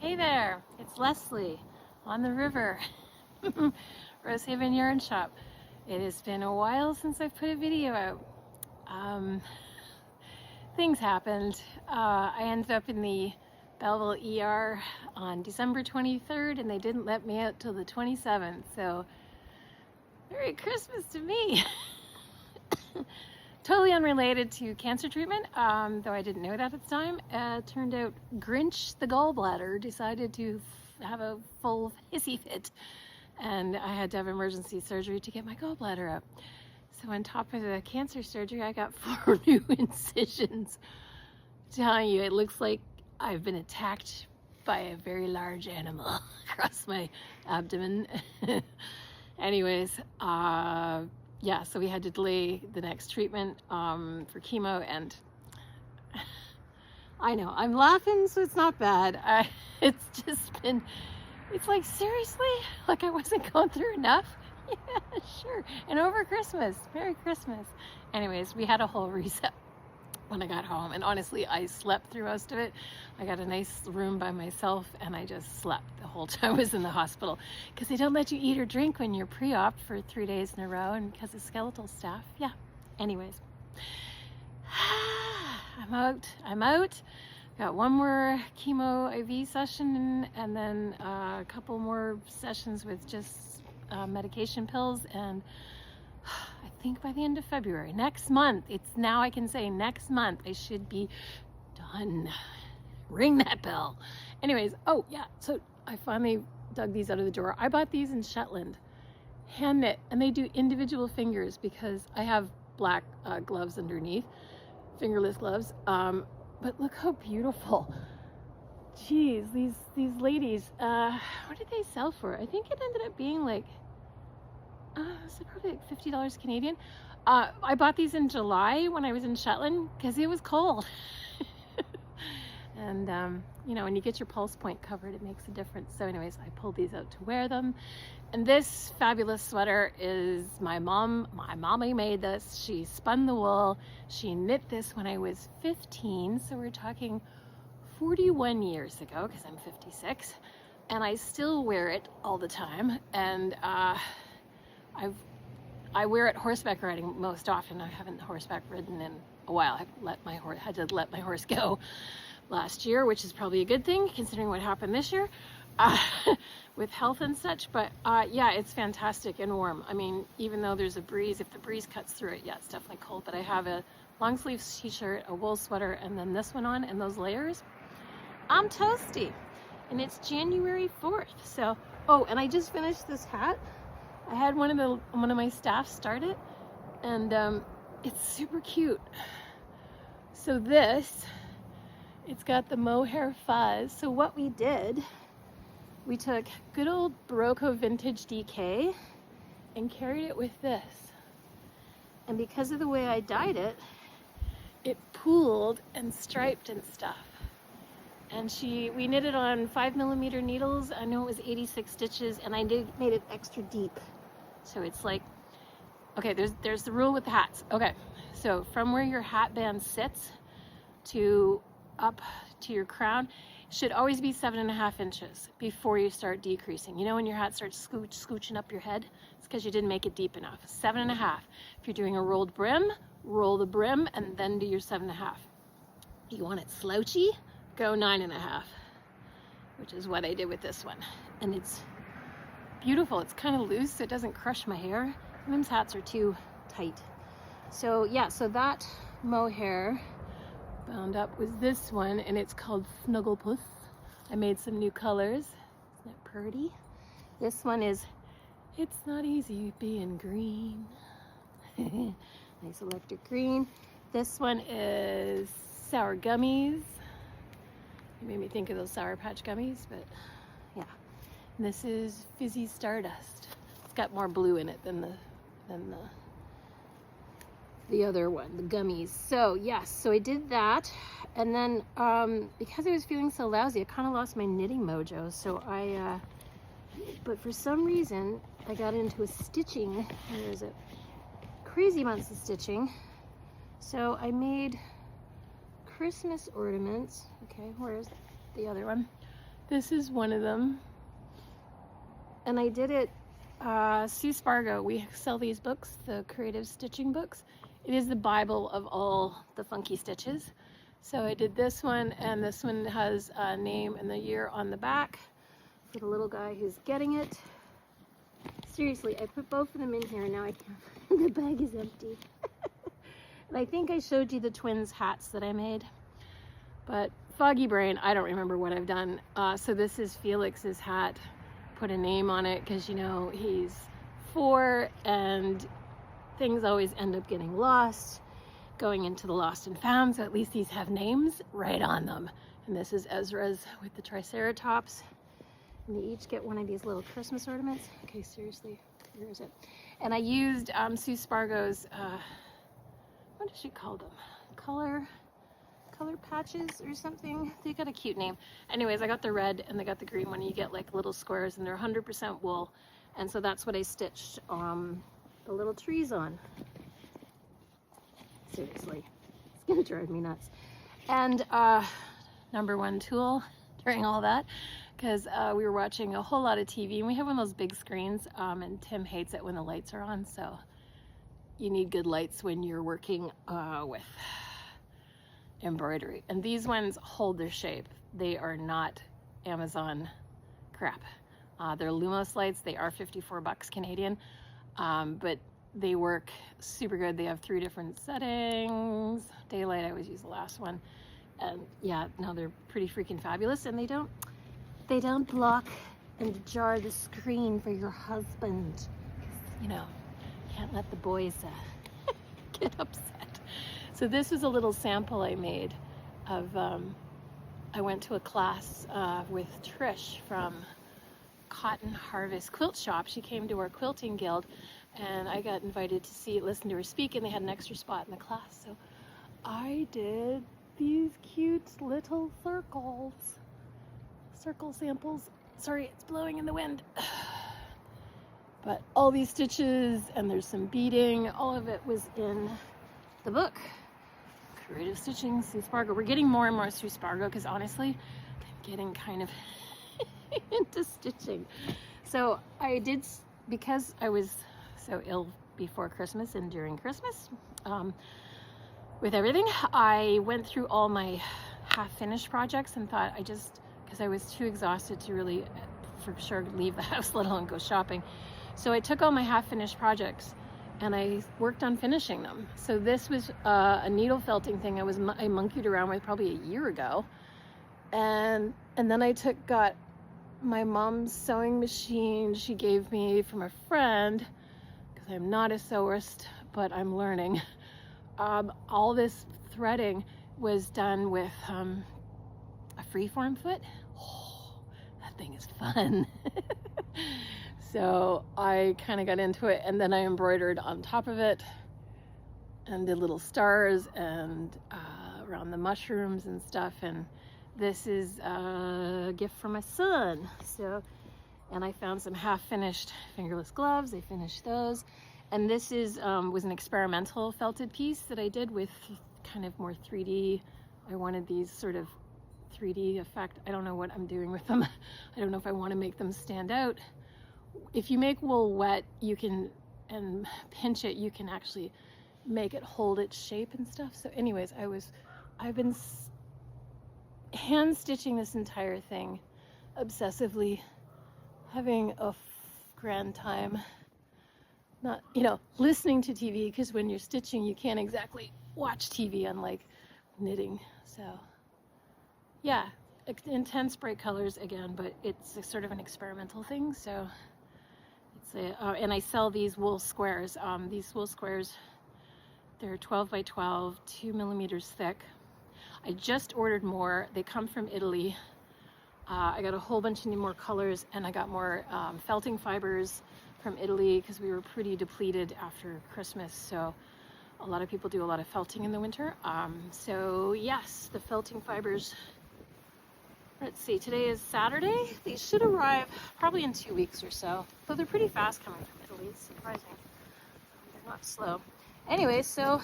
Hey there, it's Leslie on the river, Rosehaven Yarn Shop. It has been a while since I've put a video out. Things happened. I ended up in the Belleville ER on December 23rd and they didn't let me out till the 27th, so Merry Christmas to me. Totally unrelated to cancer treatment, though I didn't know that at the time. Turned out Grinch the gallbladder decided to have a full hissy fit, and I had to have emergency surgery to get my gallbladder out. So on top of the cancer surgery, I got 4 new incisions. I'm telling you, it looks like I've been attacked by a very large animal across my abdomen. Anyways, yeah, so we had to delay the next treatment for chemo, and I know I'm laughing, so it's not bad. It's just been, it's like, seriously, like I wasn't going through enough. Yeah, sure. And over Christmas, Merry Christmas. Anyways, we had a whole reset when I got home, and honestly, I slept through most of it. I got a nice room by myself, and I just slept the whole time I was in the hospital, because they don't let you eat or drink when you're pre-op for 3 days in a row, and because of skeletal staff. Yeah. Anyways, I'm out. Got one more chemo IV session, and then a couple more sessions with just medication pills, and I think by the end of February, next month, it's now I can say next month, I should be done. Ring that bell. Anyways, oh yeah, so I finally dug these out of the drawer. I bought these in Shetland, hand knit, and they do individual fingers because I have black gloves underneath, fingerless gloves. But look how beautiful. Jeez, these ladies, what did they sell for? I think it ended up being like, so probably like $50 Canadian. I bought these in July when I was in Shetland because it was cold. And you know, when you get your pulse point covered, it makes a difference. So anyways, I pulled these out to wear them. And this fabulous sweater is my mommy made this. She spun the wool. She knit this when I was 15. So we're talking 41 years ago, because I'm 56. And I still wear it all the time. And I wear it horseback riding most often. I haven't horseback ridden in a while. I had to let my horse go last year, which is probably a good thing considering what happened this year with health and such. But yeah, it's fantastic and warm. I mean, even though there's a breeze, if the breeze cuts through it, yeah, it's definitely cold. But I have a long sleeve t-shirt, a wool sweater, and then this one on, and those layers. I'm toasty, and it's January 4th. So, oh, and I just finished this hat. I had one of my staff start it, and it's super cute. So this, it's got the mohair fuzz. So what we did, we took good old Barocco vintage DK and carried it with this. And because of the way I dyed it, it pooled and striped and stuff. And we knit it on 5mm needles. I know it was 86 stitches, and I made it extra deep. So it's like, okay, there's the rule with the hats. Okay, so from where your hat band sits to up to your crown should always be 7.5 inches before you start decreasing. You know when your hat starts scooching up your head? It's because you didn't make it deep enough. 7.5. If you're doing a rolled brim, roll the brim and then do your 7.5. You want it slouchy? Go 9.5, which is what I did with this one. And it's beautiful. It's kind of loose, so it doesn't crush my hair. Sometimes hats are too tight. So yeah, so that mohair bound up with this one, and it's called Snugglepuss. I made some new colors. Isn't that pretty? This one is It's Not Easy Being Green. Nice electric green. This one is Sour Gummies. It made me think of those Sour Patch Gummies, but yeah. And this is Fizzy Stardust. It's got more blue in it than the other one, the gummies. So yes, so I did that, and then because I was feeling so lousy, I kind of lost my knitting mojo. So but for some reason, I got into a stitching. Where is it? Crazy amounts of stitching. So I made Christmas ornaments. Okay, where's the other one? This is one of them. And I did it, Sue Spargo, we sell these books, the creative stitching books. It is the Bible of all the funky stitches. So I did this one, and this one has a name and the year on the back for the little guy who's getting it. Seriously, I put both of them in here and now I can't, the bag is empty. And I think I showed you the twins' hats that I made. But foggy brain, I don't remember what I've done. So this is Felix's hat. Put a name on it because, you know, he's 4 and things always end up getting lost, going into the lost and found, so at least these have names right on them. And this is Ezra's with the Triceratops. And they each get one of these little Christmas ornaments. Okay, seriously, where is it? And I used Sue Spargo's, what does she call them? Color patches or something. They got a cute name. Anyways, I got the red and they got the green one. You get like little squares and they're 100% wool. And so that's what I stitched the little trees on. Seriously, it's gonna drive me nuts. And number one tool during all that, because we were watching a whole lot of TV and we have one of those big screens, and Tim hates it when the lights are on, so you need good lights when you're working with embroidery. And these ones hold their shape. They are not Amazon crap. They're Lumos lights. They are $54 Canadian, but they work super good. They have 3 different settings. Daylight, I always use the last one. And yeah, no, they're pretty freaking fabulous. And they don't block and jar the screen for your husband. You know, can't let the boys get upset. So this is a little sample I made of, I went to a class with Trish from Cotton Harvest Quilt Shop. She came to our quilting guild and I got invited to listen to her speak, and they had an extra spot in the class. So I did these cute little circle samples. Sorry, it's blowing in the wind. But all these stitches, and there's some beading, all of it was in the book. Creative Stitching, Sue Spargo. We're getting more and more Sue Spargo because honestly, I'm getting kind of into stitching. So I did, because I was so ill before Christmas and during Christmas, with everything, I went through all my half-finished projects and thought because I was too exhausted to really, for sure, leave the house, let alone go shopping. So I took all my half-finished projects and I worked on finishing them. So this was a needle felting thing I monkeyed around with probably a year ago. And then I got my mom's sewing machine she gave me from a friend, because I'm not a sewerist, but I'm learning. All this threading was done with a freeform foot. Oh, that thing is fun. So I kind of got into it, and then I embroidered on top of it and did little stars and around the mushrooms and stuff. And this is a gift from my son. So, and I found some half-finished fingerless gloves. I finished those. And this was an experimental felted piece that I did with kind of more 3D. I wanted these sort of 3D effect. I don't know what I'm doing with them. I don't know if I want to make them stand out. If you make wool wet, you can, and pinch it, you can actually make it hold its shape and stuff. So anyways, I've been hand stitching this entire thing obsessively, having a grand time. Not, listening to TV, because when you're stitching, you can't exactly watch TV, unlike knitting. So yeah, intense bright colors again, but it's a sort of an experimental thing. So and I sell these wool squares. These wool squares, they're 12 by 12, 2 millimeters thick. I just ordered more. They come from Italy. I got a whole bunch of more colors, and I got more felting fibers from Italy because we were pretty depleted after Christmas. So a lot of people do a lot of felting in the winter. So yes, the felting fibers. Let's see, today is Saturday. They should arrive probably in 2 weeks or so. Though they're pretty fast coming from Italy. It's surprising. They're not slow. Anyway, so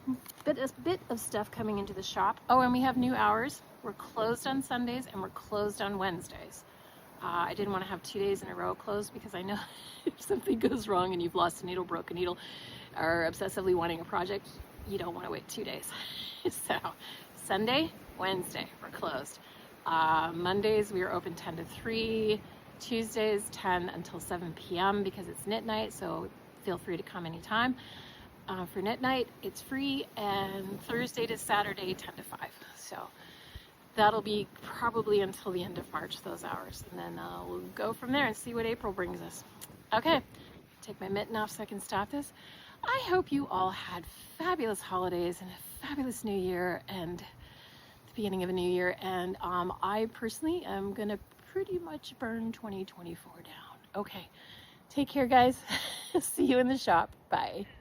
a bit of stuff coming into the shop. Oh, and we have new hours. we're closed on Sundays and we're closed on Wednesdays. I didn't want to have 2 days in a row closed because I know if something goes wrong and you've lost a needle, broke a needle, or obsessively wanting a project, you don't want to wait 2 days. So Sunday, Wednesday, we're closed. Mondays, we are open 10 to 3. Tuesdays, 10 until 7 p.m. because it's knit night, so feel free to come anytime. For knit night, it's free, and Thursday to Saturday, 10 to 5. So that'll be probably until the end of March, those hours. And then we'll go from there and see what April brings us. Okay, take my mitten off so I can stop this. I hope you all had fabulous holidays and a fabulous new year and the beginning of a new year. And I personally am going to pretty much burn 2024 down. Okay, take care, guys. See you in the shop. Bye.